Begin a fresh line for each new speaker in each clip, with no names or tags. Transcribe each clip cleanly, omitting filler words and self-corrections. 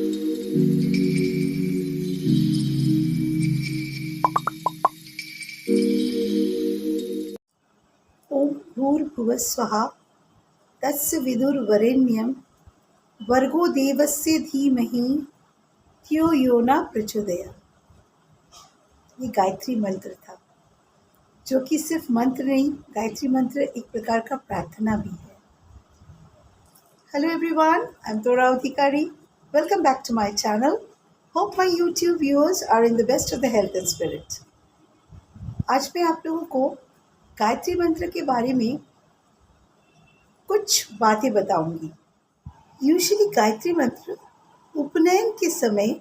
ओम भूर्भुवः स्वः तस्य विदुर्वरेण्यं भर्गो देवस्य धीमहि धियो यो न प्रचोदयात्। ये गायत्री मंत्र था, जो कि सिर्फ मंत्र नहीं, गायत्री मंत्र एक प्रकार का प्रार्थना भी है। Hello everyone, I am Tora Adhikari. Welcome back to my channel. Hope my YouTube viewers are in the best of the health and spirit. आज मैं आप लोगों को गायत्री मंत्र के बारे में कुछ बातें बताऊंगी। यूजुअली गायत्री मंत्र उपनयन के समय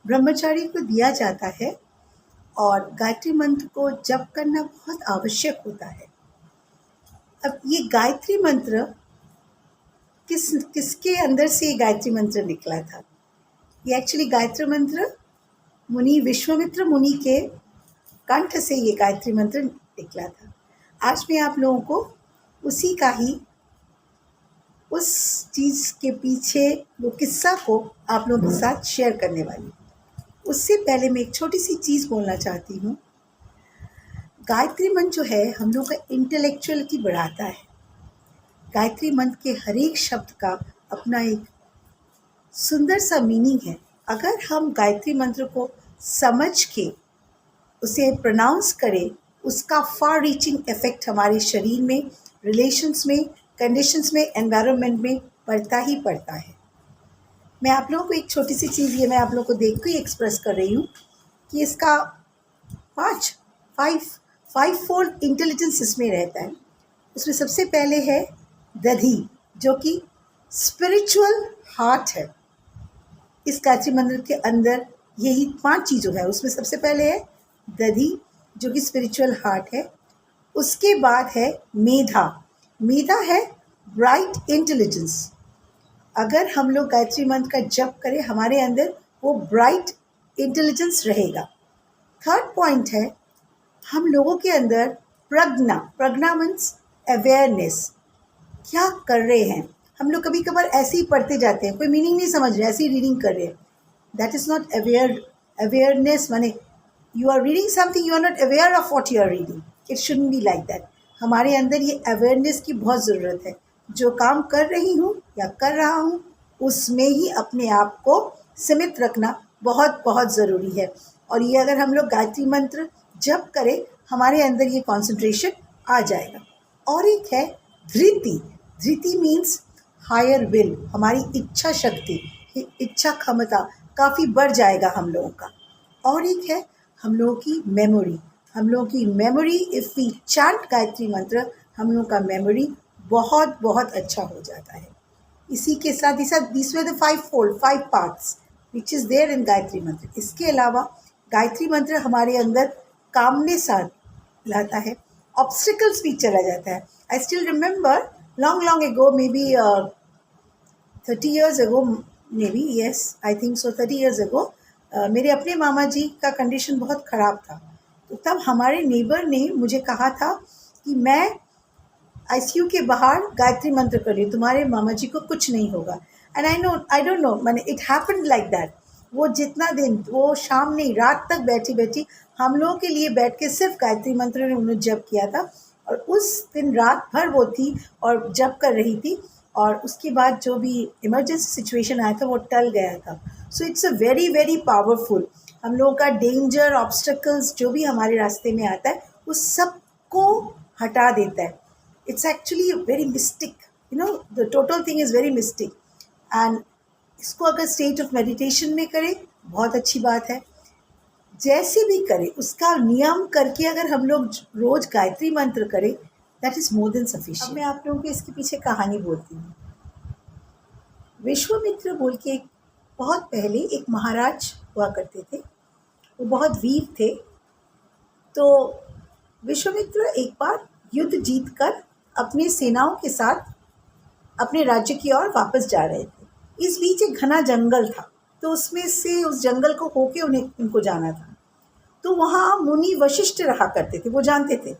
ब्रह्मचारी को दिया जाता है और गायत्री मंत्र को जप करना बहुत आवश्यक होता है। अब ये गायत्री मंत्र किसके अंदर से ये गायत्री मंत्र निकला था? ये एक्चुअली गायत्री मंत्र मुनि विश्वामित्र मुनि के कंठ से ये गायत्री मंत्र निकला था। आज मैं आप लोगों को उसी का ही, उस चीज़ के पीछे वो किस्सा को आप लोगों के साथ शेयर करने वाली हूँ। उससे पहले मैं एक छोटी सी चीज़ बोलना चाहती हूँ। गायत्री मंत्र जो है हम लोग का इंटेलेक्चुअलिटी बढ़ाता है। गायत्री मंत्र के हर एक शब्द का अपना एक सुंदर सा मीनिंग है। अगर हम गायत्री मंत्र को समझ के उसे प्रोनाउंस करें, उसका फार रीचिंग इफेक्ट हमारे शरीर में, रिलेशंस में, कंडीशंस में, एनवायरनमेंट में पड़ता ही पड़ता है। मैं आप लोगों को एक छोटी सी चीज़ ये मैं आप लोगों को देख के एक्सप्रेस कर रही हूँ कि इसका फाइव फोल्ड इंटेलिजेंस इसमें रहता है। उसमें सबसे पहले है दधि, जो कि स्पिरिचुअल हार्ट है। इस गायत्री मंत्र के अंदर यही 5 चीज़ों है। उसमें सबसे पहले है दधि, जो कि स्पिरिचुअल हार्ट है। उसके बाद है मेधा। मेधा है ब्राइट इंटेलिजेंस। अगर हम लोग गायत्री मंत्र का जप करें, हमारे अंदर वो ब्राइट इंटेलिजेंस रहेगा। थर्ड पॉइंट है हम लोगों के अंदर प्रज्ञा। प्रज्ञा मीन्स अवेयरनेस। क्या कर रहे हैं हम लोग? कभी कभार ऐसे ही पढ़ते जाते हैं, कोई मीनिंग नहीं समझ रहे, ऐसे ही रीडिंग कर रहे हैं। That is not awareness. माने you are reading something, you are not aware of what you are reading. It shouldn't be like that. हमारे अंदर ये अवेयरनेस की बहुत ज़रूरत है। जो काम कर रही हूँ या कर रहा हूँ, उसमें ही अपने आप को सीमित रखना बहुत बहुत ज़रूरी है। और ये अगर हम लोग गायत्री मंत्र जप करें, हमारे अंदर ये कॉन्सेंट्रेशन आ जाएगा। और एक है धृति। धृति मीन्स हायर विल। हमारी इच्छा शक्ति, इच्छा क्षमता काफ़ी बढ़ जाएगा हम लोगों का। और एक है हम लोगों की मेमोरी। हम लोगों की memory, if we chant Gayatri mantra, हम लोगों का मेमोरी बहुत बहुत अच्छा हो जाता है। इसी के साथ ही साथ this way the 5 parts which is there in Gayatri mantra. इसके अलावा गायत्री मंत्र हमारे अंदर कामनेस लाता है, ऑब्स्टिकल्स भी चला जाता है। I still remember long ago, may be 30 years ago, may be, yes I think so, 30 years ago, मेरे अपने मामा जी का कंडीशन बहुत ख़राब था। तो तब हमारे नेबर ने मुझे कहा था कि मैं आईसीयू के बाहर गायत्री मंत्र कर रही हूँ, तुम्हारे मामा जी को कुछ नहीं होगा। एंड आई डोंट नो, मैंने इट हैपेंड लाइक दैट। वो जितना दिन, वो शाम नहीं रात तक बैठी हम लोगों के लिए बैठ के सिर्फ गायत्री मंत्र ने उन्होंने जप किया था। और उस दिन रात भर वो थी और जप कर रही थी। और उसके बाद जो भी इमरजेंसी सिचुएशन आया था वो टल गया था। So it's a very very powerful. हम लोगों का डेंजर, ऑब्स्टिकल्स जो भी हमारे रास्ते में आता है, उस सब को हटा देता है। It's actually a very mystic, the total thing is very mystic. And इसको अगर स्टेट ऑफ मेडिटेशन में करें, बहुत अच्छी बात है। जैसे भी करें, उसका नियम करके अगर हम लोग रोज गायत्री मंत्र करें, that is more than sufficient. अब मैं आप लोगों को इसके पीछे कहानी बोलती हूँ। विश्वामित्र बोल के बहुत पहले एक महाराज हुआ करते थे। वो बहुत वीर थे। तो विश्वामित्र एक बार युद्ध जीत कर अपनी सेनाओं के साथ अपने राज्य की ओर वापस जा रहे थे। इस बीच एक घना जंगल था, तो उसमें से उस जंगल को होके उनको जाना था। तो वहाँ मुनि वशिष्ठ रहा करते थे। वो जानते थे,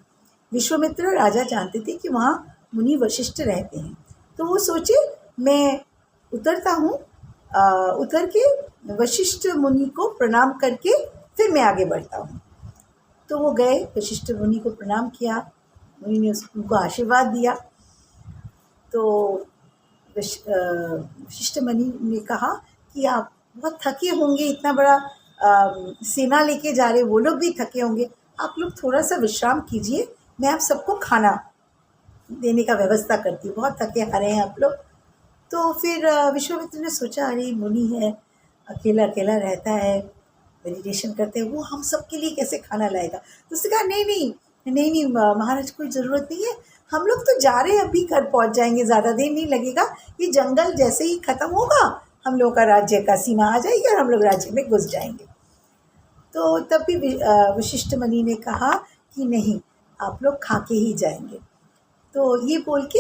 विश्वामित्र राजा जानते थे कि वहाँ मुनि वशिष्ठ रहते हैं। तो वो सोचे मैं उतरता हूँ उतर के वशिष्ठ मुनि को प्रणाम करके फिर मैं आगे बढ़ता हूँ। तो वो गए, वशिष्ठ मुनि को प्रणाम किया, मुनि ने उनको आशीर्वाद दिया। तो वशिष्ठ मुनि ने कहा कि आप बहुत थके होंगे, इतना बड़ा सेना लेके जा रहे, वो लोग भी थके होंगे, आप लोग थोड़ा सा विश्राम कीजिए, मैं आप सबको खाना देने का व्यवस्था करती हूँ, बहुत थके हारे हैं आप लोग। तो फिर विश्वामित्र ने सोचा, अरे मुनि है, अकेला अकेला रहता है, मेडिटेशन करते हैं, वो हम सब के लिए कैसे खाना लाएगा। तो उसने कहा नहीं नहीं नहीं नहीं महाराज, कोई ज़रूरत नहीं है, हम लोग तो जा रहे हैं, अभी घर पहुंच जाएंगे, ज़्यादा देर नहीं लगेगा, ये जंगल जैसे ही ख़त्म होगा हम लोग का राज्य का सीमा आ जाएगी और हम लोग राज्य में घुस जाएंगे। तो तब भी वशिष्ठ मुनि ने कहा कि नहीं, आप लोग खा के ही जाएंगे। तो ये बोल के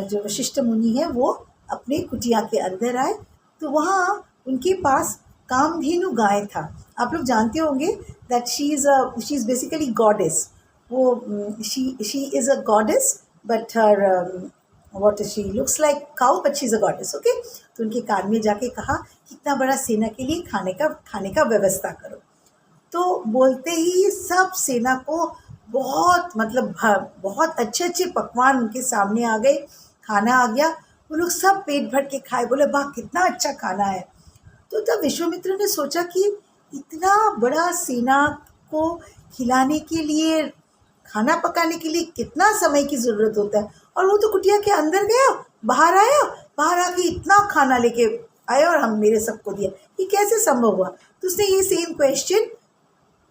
जो वशिष्ठ मुनि है वो अपने कुटिया के अंदर आए। तो वहाँ उनके पास कामधेनु गाय था। आप लोग जानते होंगे that she is basically goddess. वो she is a goddess but her what she looks like cow but she is a goddess. Okay, तो उनके कान में जाके कहा कितना बड़ा सेना के लिए खाने का व्यवस्था करो। तो बोलते ही सब सेना को बहुत मतलब बहुत अच्छे अच्छे पकवान उनके सामने आ गए, खाना आ गया, वो लोग सब पेट भर के खाए, बोले वाह कितना अच्छा खाना है। तो तब विश्वामित्र ने सोचा कि इतना बड़ा सेना को खिलाने के लिए, खाना पकाने के लिए कितना समय की ज़रूरत होता है, और वो तो कुटिया के अंदर गया, बाहर आया, बाहर आके इतना खाना लेके आया और हम मेरे सबको दिया, ये कैसे संभव हुआ। तो उसने ये सेम क्वेश्चन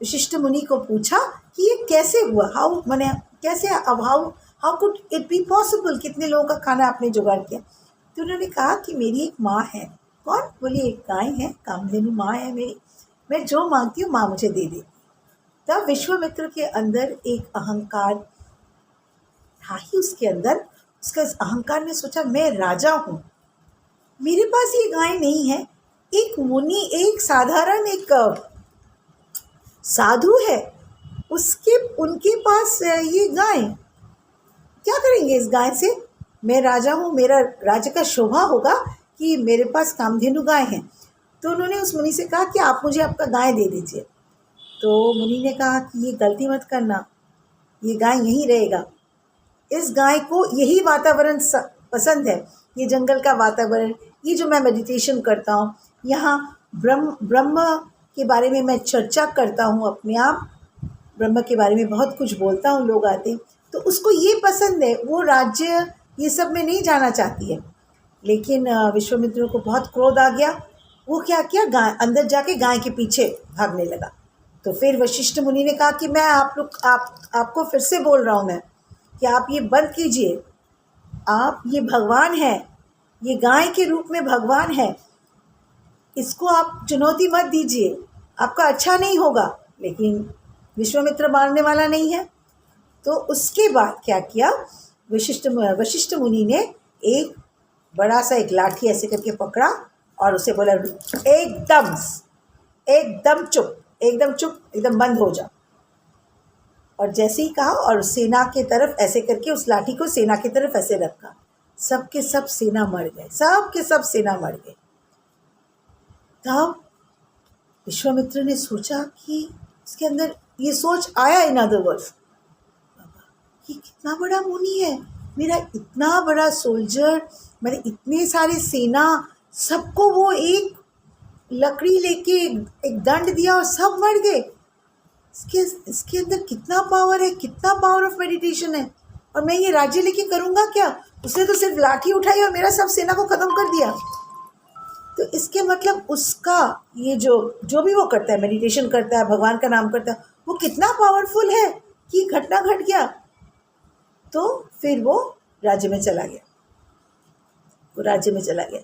वशिष्ठ मुनि को पूछा कि ये कैसे हुआ, हाउ मैंने कैसे, अब how could it be possible, कितने लोगों का खाना आपने जुगाड़ किया। तो उन्होंने कहा कि मेरी एक माँ है। कौन? बोली एक गाय है, कामधेनु माँ है मेरी, मैं जो मांगती हूँ माँ मुझे दे देती। तब विश्वामित्र के अंदर एक अहंकार था ही उसके अंदर, उसका अहंकार ने सोचा मैं राजा हूँ, मेरे पास ये गाय नहीं है, एक मुनि, एक साधारण एक साधु है, उसके उनके पास ये गाय, क्या करेंगे इस गाय से, मैं राजा हूँ, मेरा राज्य का शोभा होगा कि मेरे पास कामधेनु गाय है। तो उन्होंने उस मुनि से कहा कि आप मुझे आपका गाय दे दीजिए। तो मुनि ने कहा कि ये गलती मत करना, ये गाय यहीं रहेगा, इस गाय को यही वातावरण पसंद है, ये जंगल का वातावरण, ये जो मैं मेडिटेशन करता हूँ, यहाँ ब्रह्म के बारे में मैं चर्चा करता हूँ, अपने आप ब्रह्म के बारे में बहुत कुछ बोलता हूँ, लोग आते हैं, तो उसको ये पसंद है, वो राज्य ये सब में नहीं जाना चाहती है। लेकिन विश्वामित्र को बहुत क्रोध आ गया, वो क्या किया, गाय अंदर जाके गाय के पीछे भागने लगा। तो फिर वशिष्ठ मुनि ने कहा कि मैं आपको फिर से बोल रहा हूँ मैं कि आप ये बंद कीजिए, आप ये भगवान है, ये गाय के रूप में भगवान है, इसको आप चुनौती मत दीजिए, आपका अच्छा नहीं होगा। लेकिन विश्वामित्र मारने वाला नहीं है। तो उसके बाद क्या किया, वशिष्ठ मुनि ने एक बड़ा सा एक लाठी ऐसे करके पकड़ा और उसे बोला एकदम एकदम चुप, एकदम चुप, एकदम बंद हो जा। और जैसे ही कहा और सेना के तरफ ऐसे करके उस लाठी को सेना की तरफ ऐसे रखा, सब के सब सेना मर गए, सब के सब सेना मर गए। तब विश्वामित्र ने सोचा कि इसके अंदर ये सोच आया, इन अदर वर्ड्स, ये कितना बड़ा मुनि है, मेरा इतना बड़ा सोल्जर, मैंने इतने सारे सेना, सबको वो एक लकड़ी लेके एक दंड दिया और सब मर गए। इसके अंदर कितना पावर है, कितना पावर ऑफ मेडिटेशन है, और मैं ये राज्य लेके करूँगा क्या। उसने तो सिर्फ लाठी उठाई और मेरा सब सेना को ख़त्म कर दिया। तो इसके मतलब उसका ये जो भी वो करता है, मेडिटेशन करता है, भगवान का नाम करता है, वो कितना पावरफुल है कि घटना घट गया। तो फिर वो राज्य में चला गया, वो राज्य में चला गया,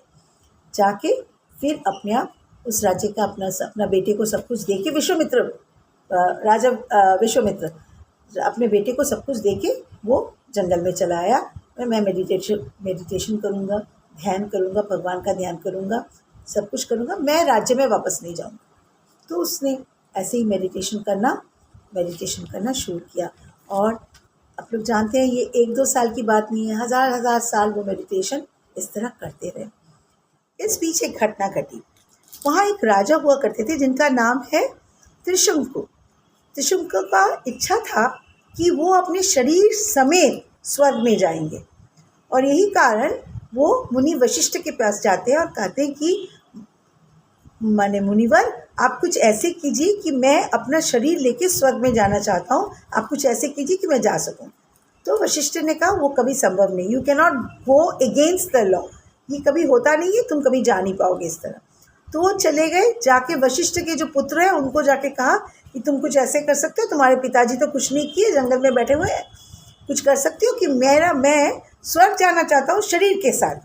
जाके फिर अपने आप उस राज्य का अपना बेटे को सब कुछ दे के, राजा विश्वामित्र अपने बेटे को सब कुछ दे के वो जंगल में चला आया। मैं मेडिटेशन करूँगा, ध्यान करूँगा, भगवान का ध्यान करूँगा, सब कुछ करूँगा, मैं राज्य में वापस नहीं जाऊँगा। तो उसने ऐसे ही मेडिटेशन करना शुरू किया। और आप लोग जानते हैं ये 1-2 साल की बात नहीं है, हज़ार साल वो मेडिटेशन इस तरह करते रहे। इस बीच एक घटना घटी। वहाँ एक राजा हुआ करते थे जिनका नाम है त्रिशंकु। त्रिशंकु का इच्छा था कि वो अपने शरीर समेत स्वर्ग में जाएंगे, और यही कारण वो मुनि वशिष्ठ के पास जाते हैं और कहते हैं कि माने मुनिवर, आप कुछ ऐसे कीजिए कि मैं अपना शरीर लेके स्वर्ग में जाना चाहता हूँ, आप कुछ ऐसे कीजिए कि मैं जा सकूँ। तो वशिष्ठ ने कहा वो कभी संभव नहीं, you can not go against the law, ये कभी होता नहीं है, तुम कभी जा नहीं पाओगे इस तरह। तो वो चले गए, जाके वशिष्ठ के जो पुत्र हैं उनको जाके कहा कि तुम कुछ ऐसे कर सकते हो, तुम्हारे पिताजी तो कुछ नहीं किए, जंगल में बैठे हुए हैं, कुछ कर सकते हो कि मैं स्वर्ग जाना चाहता हूँ शरीर के साथ।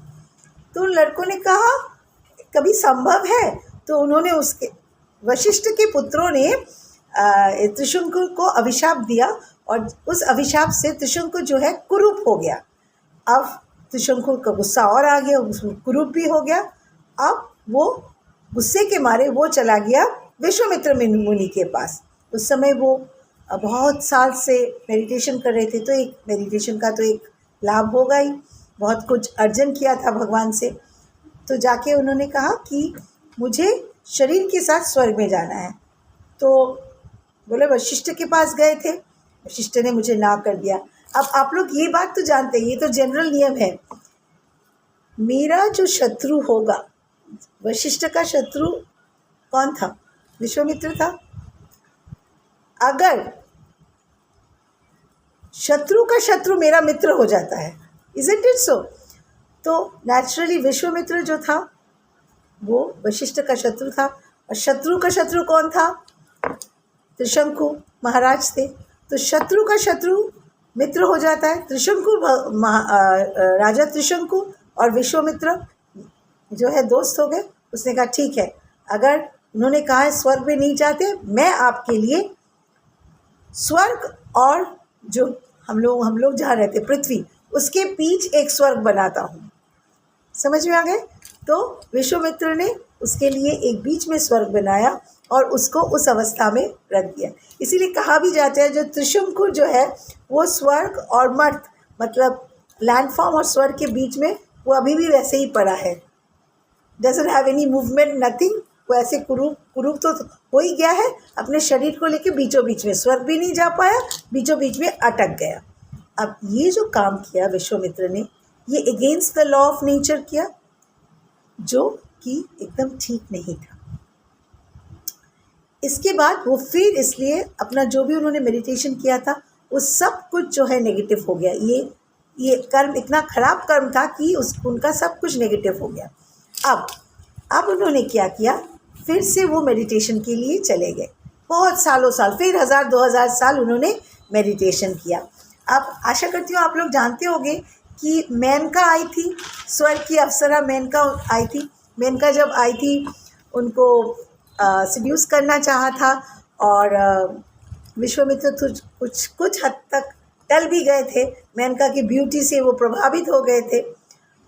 तो उन लड़कों ने कहा कभी संभव है? तो उन्होंने उसके वशिष्ठ के पुत्रों ने त्रिशंकु को अभिशाप दिया, और उस अभिशाप से त्रिशंकु जो है कुरूप हो गया। अब त्रिशंकु का गुस्सा और आ गया, उसमें कुरूप भी हो गया। अब वो गुस्से के मारे वो चला गया विश्वामित्र मुनि के पास। उस समय वो बहुत साल से मेडिटेशन कर रहे थे, तो एक मेडिटेशन का तो एक लाभ होगा ही, बहुत कुछ अर्जन किया था भगवान से। तो जाके उन्होंने कहा कि मुझे शरीर के साथ स्वर्ग में जाना है। तो बोले वशिष्ठ के पास गए थे, वशिष्ठ ने मुझे ना कर दिया। अब आप लोग ये बात तो जानते हैं, ये तो जनरल नियम है, मेरा जो शत्रु होगा, वशिष्ठ का शत्रु कौन था? विश्वामित्र था। अगर शत्रु का शत्रु मेरा मित्र हो जाता है, इज़न्ट इट सो? तो नेचुरली विश्वामित्र जो था वो वशिष्ठ का शत्रु था, और शत्रु का शत्रु कौन था? त्रिशंकु महाराज थे। तो शत्रु का शत्रु मित्र हो जाता है। त्रिशंकु राजा त्रिशंकु और विश्वामित्र जो है दोस्त हो गए। उसने कहा ठीक है, अगर उन्होंने कहा है स्वर्ग में नहीं जाते, मैं आपके लिए स्वर्ग और जो हम लोग जहाँ रहते पृथ्वी, उसके बीच एक स्वर्ग बनाता हूँ। समझ में आ गए? तो विश्वामित्र ने उसके लिए एक बीच में स्वर्ग बनाया और उसको उस अवस्था में रख दिया। इसीलिए कहा भी जाता है जो त्रिशंकु जो है वो स्वर्ग और मर्त, मतलब लैंडफॉर्म और स्वर्ग के बीच में वो अभी भी वैसे ही पड़ा है, doesn't have any movement, nothing. वो ऐसे कुरूप तो हो ही गया है, अपने शरीर को लेके बीचों बीच में, स्वर्ग भी नहीं जा पाया, बीचों बीच में अटक गया। अब ये जो काम किया विश्वामित्र ने, ये against the law of nature किया, जो कि एकदम ठीक नहीं था। इसके बाद वो फिर इसलिए अपना जो भी उन्होंने मेडिटेशन किया था वो सब कुछ जो है नेगेटिव हो गया। ये कर्म इतना खराब कर्म था कि उनका सब कुछ नेगेटिव हो गया। अब उन्होंने क्या किया, फिर से वो मेडिटेशन के लिए चले गए। बहुत सालों साल, फिर 1000-2000 साल उन्होंने मेडिटेशन किया। अब आशा करती हूँ आप लोग जानते होंगे कि मेनका आई थी, स्वर्ग की अप्सरा मेनका आई थी। मेनका जब आई थी उनको सिड्यूस करना चाहा था, और विश्वामित्र कुछ हद तक टल भी गए थे, मेनका की ब्यूटी से वो प्रभावित हो गए थे।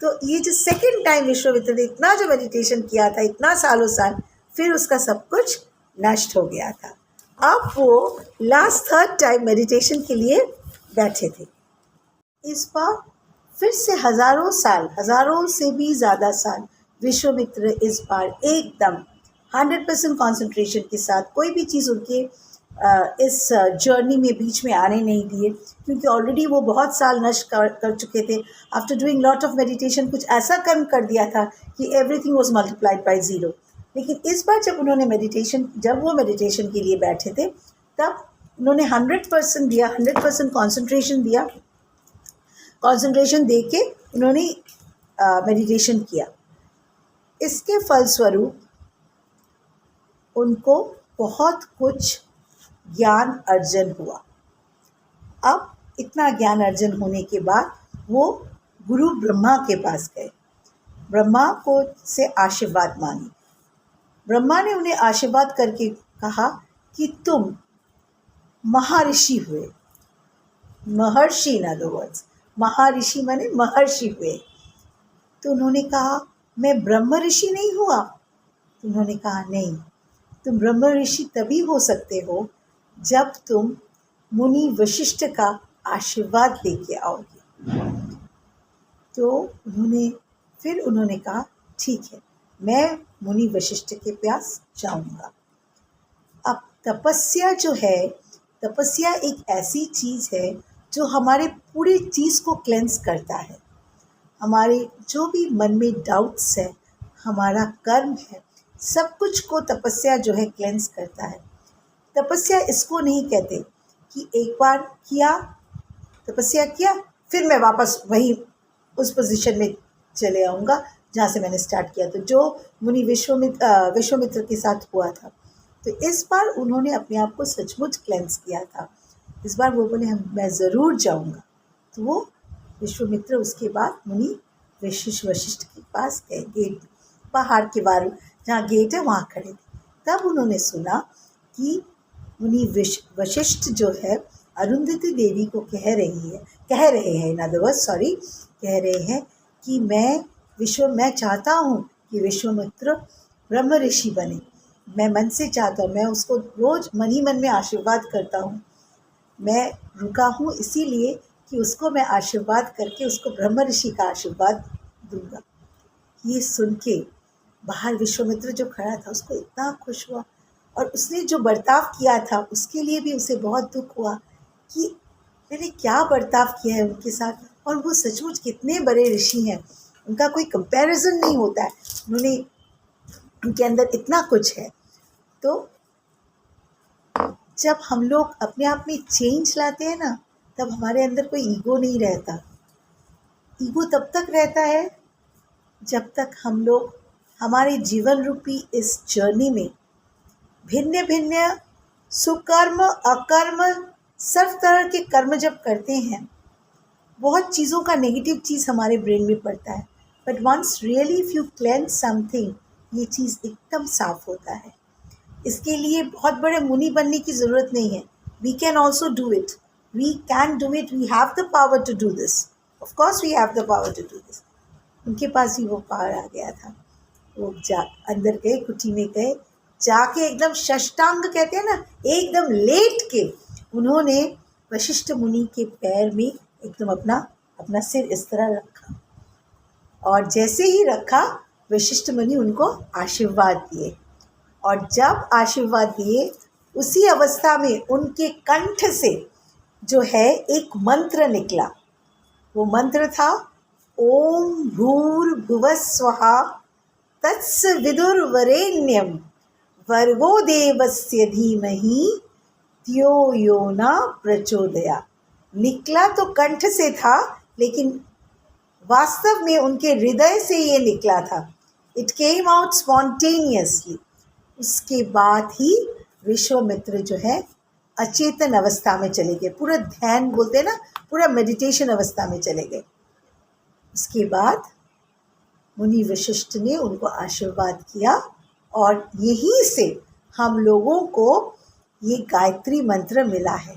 तो ये जो सेकंड टाइम विश्वामित्र ने इतना जो मेडिटेशन किया था, इतना सालों साल, फिर उसका सब कुछ नष्ट हो गया था। अब वो लास्ट थर्ड टाइम मेडिटेशन के लिए बैठे थे। इस बार फिर से हज़ारों से भी ज़्यादा साल विश्वामित्र इस बार एकदम 100% कॉन्सेंट्रेशन के साथ कोई भी चीज़ उनके इस जर्नी में बीच में आने नहीं दिए, क्योंकि ऑलरेडी वो बहुत साल नष्ट कर चुके थे। After doing lot of meditation कुछ ऐसा कर्म कर दिया था कि एवरीथिंग वाज मल्टीप्लाइड बाय 0। लेकिन इस बार जब वो मेडिटेशन के लिए बैठे थे, तब उन्होंने 100% दिया, 100% कॉन्सेंट्रेशन दिया। कॉन्सेंट्रेशन दे के उन्होंने मेडिटेशन किया। इसके फलस्वरूप उनको बहुत कुछ ज्ञान अर्जन हुआ। अब इतना ज्ञान अर्जन होने के बाद वो गुरु ब्रह्मा के पास गए, ब्रह्मा को से आशीर्वाद मांगी। ब्रह्मा ने उन्हें आशीर्वाद करके कहा कि तुम महर्षि हुए। महर्षि इन अदर वर्ड्स, महर्षि माने महर्षि हुए। तो उन्होंने कहा मैं ब्रह्म ऋषि नहीं हुआ? तो उन्होंने कहा नहीं, तुम ब्रह्म ऋषि तभी हो सकते हो जब तुम मुनि वशिष्ठ का आशीर्वाद लेके आओगे। तो उन्होंने कहा ठीक है, मैं मुनि वशिष्ठ के पास जाऊंगा। अब तपस्या जो है, तपस्या एक ऐसी चीज़ है जो हमारे पूरी चीज़ को क्लेंस करता है। हमारे जो भी मन में डाउट्स है, हमारा कर्म है, सब कुछ को तपस्या जो है क्लेंस करता है। तपस्या इसको नहीं कहते कि एक बार किया, तपस्या किया, फिर मैं वापस वही उस पोजीशन में चले आऊँगा जहाँ से मैंने स्टार्ट किया। तो जो मुनि विश्वामित्र के साथ हुआ था, तो इस बार उन्होंने अपने आप को सचमुच क्लेंस किया था। इस बार वो बोले मैं ज़रूर जाऊँगा। तो वो विश्वामित्र उसके बाद मुनि वशिष्ठ के पास गए, गेट पहाड़ के बारे जहाँ गेट है वहाँ खड़े थे। तब उन्होंने सुना कि मुनि वशिष्ठ जो है अरुंधति देवी को कह रहे हैं इन अदर वर्ड्स सॉरी कह रहे हैं कि मैं चाहता हूँ कि विश्वामित्र ब्रह्म ऋषि बने। मैं मन से चाहता हूँ, मैं उसको रोज मन ही मन में आशीर्वाद करता हूँ। मैं रुका हूँ इसीलिए कि उसको मैं आशीर्वाद करके उसको ब्रह्म ऋषि का आशीर्वाद दूंगा। ये सुन के बाहर विश्वामित्र जो खड़ा था उसको इतना खुश हुआ, और उसने जो बर्ताव किया था उसके लिए भी उसे बहुत दुख हुआ कि मैंने क्या बर्ताव किया है उनके साथ। और वो सचमुच कितने बड़े ऋषि हैं, उनका कोई कंपैरिजन नहीं होता है, उन्होंने उनके अंदर इतना कुछ है। तो जब हम लोग अपने आप में चेंज लाते हैं ना, तब हमारे अंदर कोई ईगो नहीं रहता। ईगो तब तक रहता है जब तक हम लोग हमारे जीवन रूपी इस जर्नी में भिन्न भिन्न सुकर्म अकर्म सब तरह के कर्म जब करते हैं, बहुत चीज़ों का नेगेटिव चीज़ हमारे ब्रेन में पड़ता है। But once really if you cleanse something, ये चीज़ एकदम साफ होता है। इसके लिए बहुत बड़े मुनि बनने की ज़रूरत नहीं है। We can also do it, we can do it, we have the power to do this, of course we have the power to do this. उनके पास भी वो पावर आ गया था। वो अंदर गए, कुटी में गए, जाके एकदम शष्टांग कहते हैं ना, एकदम लेट के उन्होंने वशिष्ठ मुनि के पैर में एकदम अपना सिर इस तरह रखा, और जैसे ही रखा वशिष्ठ मुनि उनको आशीर्वाद दिए। और जब आशीर्वाद दिए उसी अवस्था में उनके कंठ से जो है एक मंत्र निकला। वो मंत्र था ओम भूर्भुवः स्वः तत्सवितुर्वरेण्यं भर्गो देवस्य धीमहि धियो यो न प्रचोदयात्। निकला तो कंठ से था, लेकिन वास्तव में उनके हृदय से ये निकला था। It came out spontaneously. उसके बाद ही विश्वामित्र जो है अचेतन अवस्था में चले गए, पूरा ध्यान बोलते हैं ना, पूरा मेडिटेशन अवस्था में चले गए। उसके बाद मुनि वशिष्ठ ने उनको आशीर्वाद किया, और यहीं से हम लोगों को ये गायत्री मंत्र मिला है।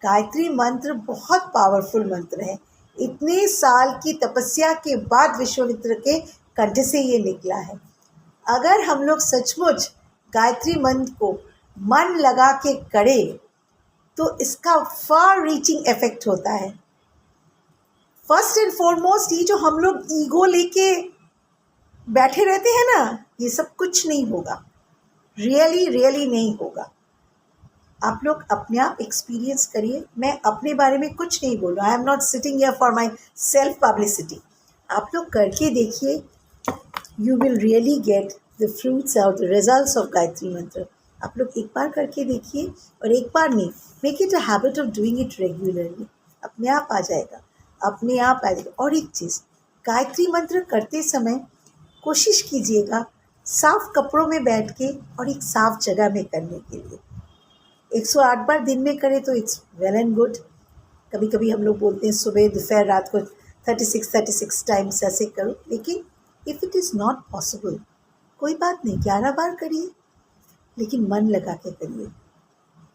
गायत्री मंत्र बहुत पावरफुल मंत्र है। इतने साल की तपस्या के बाद विश्वामित्र के कंठ से ये निकला है। अगर हम लोग सचमुच गायत्री मंत्र को मन लगा के करें तो इसका फार रीचिंग इफेक्ट होता है। फर्स्ट एंड फॉरमोस्ट, ये जो हम लोग ईगो लेके बैठे रहते हैं ना, ये सब कुछ नहीं होगा, रियली नहीं होगा। आप लोग अपने आप एक्सपीरियंस करिए। मैं अपने बारे में कुछ नहीं बोल रहा, I am not sitting here for my self publicity. आप लोग करके देखिए, you will really get the fruits और द रिजल्ट्स ऑफ गायत्री मंत्र। आप लोग एक बार करके देखिए, और एक बार नहीं, make it a habit of doing it regularly. अपने आप आ जाएगा, अपने आप आ जाएगा। और एक चीज़, गायत्री मंत्र करते समय कोशिश कीजिएगा साफ कपड़ों में बैठ के और एक साफ जगह में करने के लिए। 108 बार दिन में करें तो इट्स वेल एंड गुड। कभी कभी हम लोग बोलते हैं सुबह दोपहर रात को 36 टाइम्स ऐसे करो, लेकिन if it is not possible, कोई बात नहीं, 11 बार करिए, लेकिन मन लगा के करिए।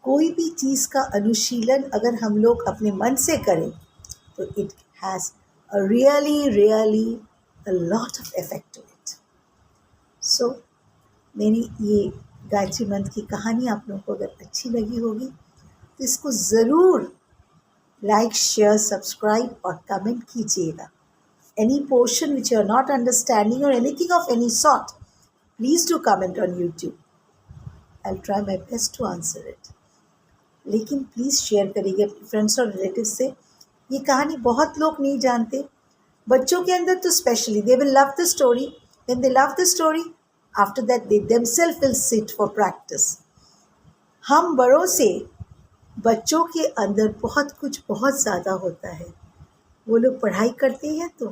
कोई भी चीज़ का अनुशीलन अगर हम लोग अपने मन से करें तो it has a really a lot of effect to it. So मेरी ये गायत्री मंत्र की कहानी आप लोगों को अगर अच्छी लगी होगी तो इसको ज़रूर लाइक, शेयर, सब्सक्राइब और कमेंट कीजिएगा। Any portion which you are not understanding और anything of any sort, please do comment on YouTube. I will try my best to answer it. लेकिन प्लीज़ शेयर करिए अपने फ्रेंड्स और relatives से. ये कहानी बहुत लोग नहीं जानते. बच्चों के अंदर तो specially they will love the story. When they love the story, after that they themselves will sit for practice. हम बड़ों से बच्चों के अंदर बहुत कुछ बहुत ज़्यादा होता है. वो लोग पढ़ाई करते हैं तो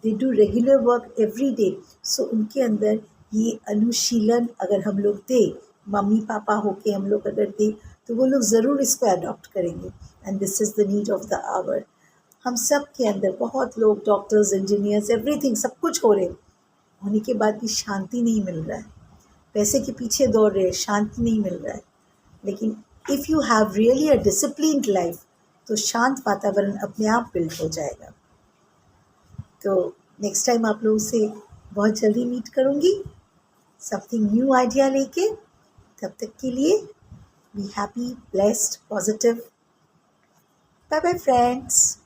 they do regular work every day. So उनके अंदर ये अनुशीलन अगर हम लोग दें, मम्मी पापा होके हम लोग अगर दें, तो वो लोग ज़रूर इसको अडॉप्ट करेंगे. And this is the need of the hour. हम सब के अंदर बहुत लोग डॉक्टर्स, इंजीनियर्स, एवरीथिंग सब कुछ हो रहे होने के बाद भी शांति नहीं मिल रहा है. पैसे के पीछे दौड़ रहे हैं, शांति नहीं मिल रहा है. लेकिन if you have really a disciplined life, तो शांत वातावरण अपने आप बिल्ड हो जाएगा. तो नेक्स्ट टाइम आप लोगों से बहुत जल्दी मीट करूँगी समथिंग न्यू आइडिया लेके. तब तक के लिए be happy, blessed, positive. Bye bye friends.